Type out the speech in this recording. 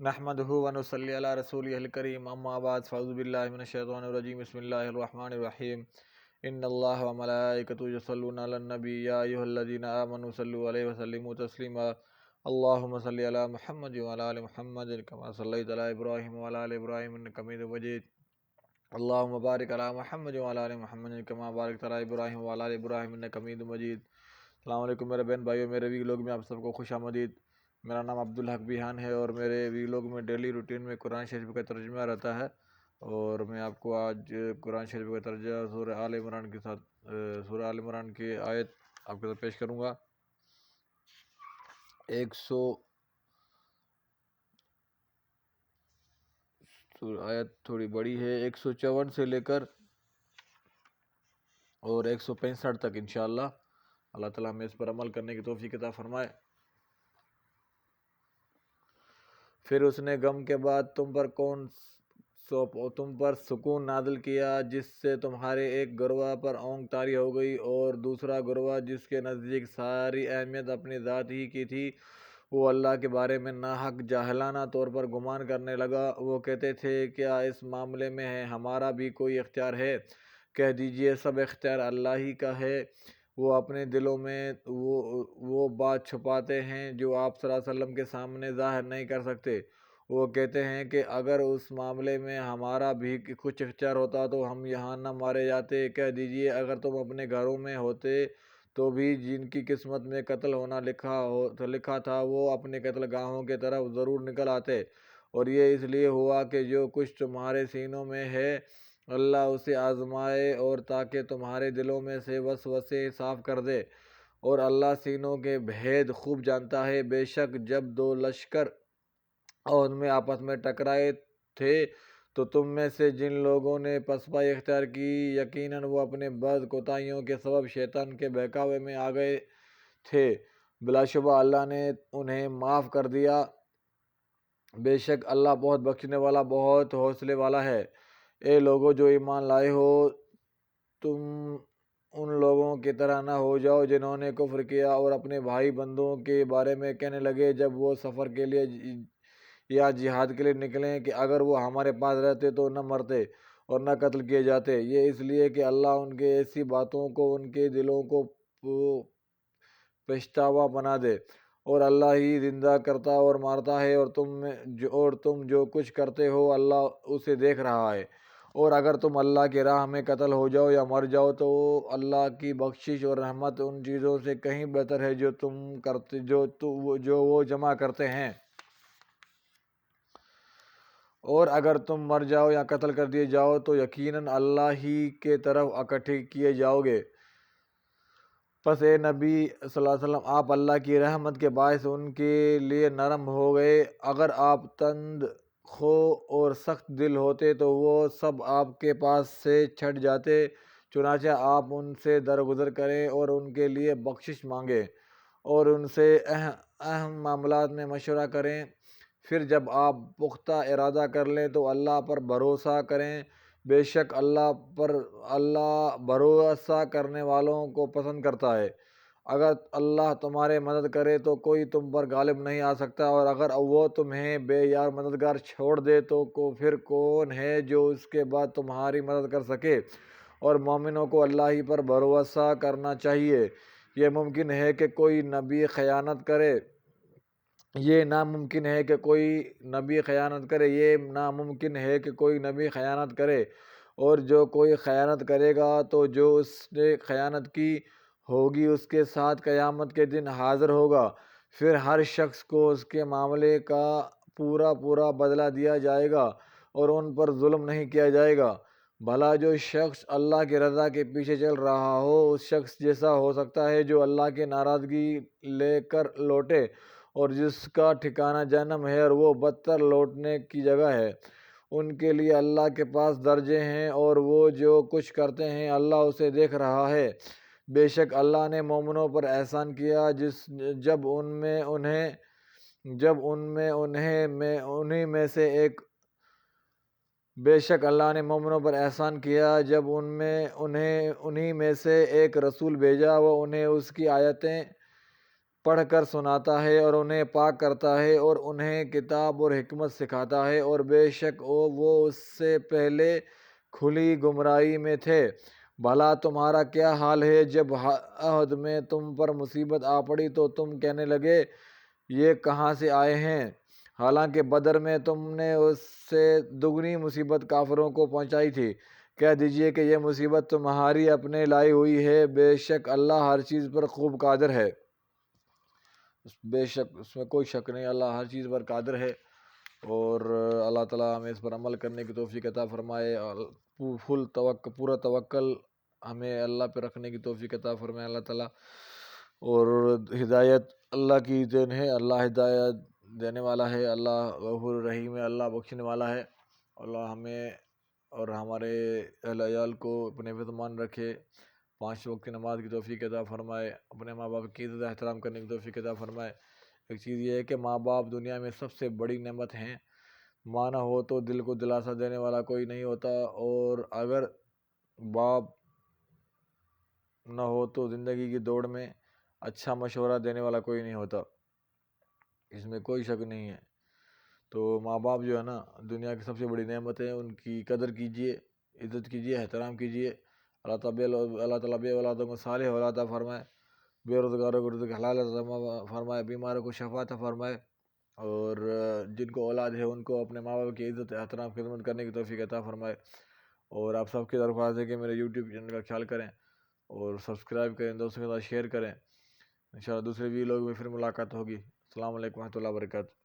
نحمده ونصلي على رسوله الكريم اما بعد فاعوذ بالله من الشيطان الرجيم بسم الله الرحمن الرحيم ان الله وملائكته يصلون على النبي يا ايها الذين امنوا صلوا عليه وسلموا تسليما اللهم صل على محمد وعلى ال محمد كما صليت على ابراهيم وعلى ال ابراهيم انك حميد مجيد اللهم بارك على محمد وعلى ال محمد كما باركت على ابراهيم وعلى ال ابراهيم انك حميد مجيد۔ السلام علیکم میرے بہن بھائیوں، میرے ویلوگ میں آپ سب کو خوش آمدید۔ میرا نام عبدالحق بیہان ہے اور میرے ویلوگ میں ڈیلی روٹین میں قرآن شریف کا ترجمہ رہتا ہے، اور میں آپ کو آج قرآن شریف کا ترجمہ سورہ آل عمران کے ساتھ سورہ آل عمران کی آیت آپ کے ساتھ پیش کروں گا۔ آیت تھوڑی بڑی ہے، 154 سے لے کر اور 165 تک انشاءاللہ اللہ تعالیٰ ہمیں اس پر عمل کرنے کی توفیق عطا فرمائے۔ پھر اس نے غم کے بعد تم پر سکون نازل کیا، جس سے تمہارے ایک گروہ پر اونگ طاری ہو گئی، اور دوسرا گروہ جس کے نزدیک ساری اہمیت اپنی ذات ہی کی تھی، وہ اللہ کے بارے میں ناحق جاہلانہ طور پر گمان کرنے لگا۔ وہ کہتے تھے کیا اس معاملے میں ہمارا بھی کوئی اختیار ہے؟ کہہ دیجئے سب اختیار اللہ ہی کا ہے۔ وہ اپنے دلوں میں وہ بات چھپاتے ہیں جو آپ صلی اللہ علیہ وسلم کے سامنے ظاہر نہیں کر سکتے۔ وہ کہتے ہیں کہ اگر اس معاملے میں ہمارا بھی کچھ اختیار ہوتا تو ہم یہاں نہ مارے جاتے۔ کہہ دیجئے اگر تم اپنے گھروں میں ہوتے تو بھی جن کی قسمت میں قتل ہونا لکھا تھا وہ اپنے قتل گاہوں کی طرف ضرور نکل آتے، اور یہ اس لیے ہوا کہ جو کچھ تمہارے سینوں میں ہے اللہ اسے آزمائے، اور تاکہ تمہارے دلوں میں سے وسوسے صاف کر دے، اور اللہ سینوں کے بھید خوب جانتا ہے۔ بے شک جب دو لشکر اور ان میں آپس میں ٹکرائے تھے تو تم میں سے جن لوگوں نے پسپائی اختیار کی یقیناً وہ اپنے بعض کوتاہیوں کے سبب شیطان کے بہکاوے میں آ گئے تھے، بلا شبہ اللہ نے انہیں معاف کر دیا۔ بے شک اللہ بہت بخشنے والا بہت حوصلے والا ہے۔ اے لوگو جو ایمان لائے ہو، تم ان لوگوں کی طرح نہ ہو جاؤ جنہوں نے کفر کیا اور اپنے بھائی بندوں کے بارے میں کہنے لگے جب وہ سفر کے لیے یا جہاد کے لیے نکلیں کہ اگر وہ ہمارے پاس رہتے تو نہ مرتے اور نہ قتل کیے جاتے۔ یہ اس لیے کہ اللہ ان کے ایسی باتوں کو ان کے دلوں کو پچھتاوا بنا دے، اور اللہ ہی زندہ کرتا اور مارتا ہے، اور تم جو کچھ کرتے ہو اللہ اسے دیکھ رہا ہے۔ اور اگر تم اللہ کی راہ میں قتل ہو جاؤ یا مر جاؤ تو اللہ کی بخشش اور رحمت ان چیزوں سے کہیں بہتر ہے جو وہ جمع کرتے ہیں۔ اور اگر تم مر جاؤ یا قتل کر دیے جاؤ تو یقیناً اللہ ہی کے طرف اکٹھے کیے جاؤ گے۔ پس اے نبی صلی اللہ علیہ وسلم، آپ اللہ کی رحمت کے باعث ان کے لیے نرم ہو گئے۔ اگر آپ تند خو اور سخت دل ہوتے تو وہ سب آپ کے پاس سے چھٹ جاتے۔ چنانچہ آپ ان سے درگزر کریں اور ان کے لیے بخشش مانگیں اور ان سے اہم معاملات میں مشورہ کریں۔ پھر جب آپ پختہ ارادہ کر لیں تو اللہ پر بھروسہ کریں۔ بے شک اللہ بھروسہ کرنے والوں کو پسند کرتا ہے۔ اگر اللہ تمہاری مدد کرے تو کوئی تم پر غالب نہیں آ سکتا، اور اگر وہ تمہیں بے یار مددگار چھوڑ دے تو پھر کون ہے جو اس کے بعد تمہاری مدد کر سکے؟ اور مومنوں کو اللہ ہی پر بھروسہ کرنا چاہیے۔ یہ ناممکن ہے کہ کوئی نبی خیانت کرے۔ یہ ناممکن ہے کہ کوئی نبی خیانت کرے، اور جو کوئی خیانت کرے گا تو جو اس نے خیانت کی ہوگی اس کے ساتھ قیامت کے دن حاضر ہوگا۔ پھر ہر شخص کو اس کے معاملے کا پورا بدلہ دیا جائے گا اور ان پر ظلم نہیں کیا جائے گا۔ بھلا جو شخص اللہ کی رضا کے پیچھے چل رہا ہو اس شخص جیسا ہو سکتا ہے جو اللہ کی ناراضگی لے کر لوٹے، اور جس کا ٹھکانہ جہنم ہے اور وہ بدتر لوٹنے کی جگہ ہے۔ ان کے لیے اللہ کے پاس درجے ہیں، اور وہ جو کچھ کرتے ہیں اللہ اسے دیکھ رہا ہے۔ بے شک اللہ نے مومنوں پر احسان کیا جب انہیں میں سے ایک رسول بھیجا، وہ انہیں اس کی آیتیں پڑھ کر سناتا ہے اور انہیں پاک کرتا ہے اور انہیں کتاب اور حکمت سکھاتا ہے، اور بے شک وہ اس سے پہلے کھلی گمراہی میں تھے۔ بھلا تمہارا کیا حال ہے جب عہد میں تم پر مصیبت آ پڑی تو تم کہنے لگے یہ کہاں سے آئے ہیں، حالانکہ بدر میں تم نے اس سے دگنی مصیبت کافروں کو پہنچائی تھی۔ کہہ دیجئے کہ یہ مصیبت تمہاری اپنے لائی ہوئی ہے، بے شک اللہ ہر چیز پر خوب قادر ہے۔ بے شک اس میں کوئی شک نہیں، اللہ ہر چیز پر قادر ہے، اور اللہ تعالیٰ ہمیں اس پر عمل کرنے کی توفیق عطا فرمائے، پورا توکل ہمیں اللہ پہ رکھنے کی توفیق عطا فرمائے اللہ تعالیٰ۔ اور ہدایت اللہ کی دین ہے، اللہ ہدایت دینے والا ہے، اللہ غفور رحیم ہے، اللہ بخشنے والا ہے۔ اللہ ہمیں اور ہمارے اہل عیال کو اپنے فرمان رکھے، 5 وقت کی نماز کی توفیق عطا فرمائے، اپنے ماں باپ کی عزت احترام کرنے کی توفیق عطا فرمائے۔ ایک چیز یہ ہے کہ ماں باپ دنیا میں سب سے بڑی نعمت ہیں، ماں نہ ہو تو دل کو دلاسا دینے والا کوئی نہیں ہوتا، اور اگر باپ نہ ہو تو زندگی کی دوڑ میں اچھا مشورہ دینے والا کوئی نہیں ہوتا، اس میں کوئی شک نہیں ہے۔ تو ماں باپ جو ہے نا دنیا کی سب سے بڑی نعمت ہے، ان کی قدر کیجیے، عزت کیجیے، احترام کیجیے۔ اللہ تعالیٰ بے اولادوں کو صالح اولاد عطا فرمائے، بے روزگاروں کو رزق حلال عطا فرمائے، بیماروں کو شفا عطا فرمائے، اور جن کو اولاد ہے ان کو اپنے ماں باپ کی عزت احترام خدمت کرنے کی توفیق عطا فرمائے۔ اور آپ سب کی درخواست ہے کہ میرے یوٹیوب چینل کا خیال کریں اور سبسکرائب کریں، دوستوں کے ساتھ شیئر کریں۔ انشاءاللہ دوسرے ویڈیو میں پھر ملاقات ہوگی۔ السلام علیکم و رحمۃ اللہ وبرکاتہ۔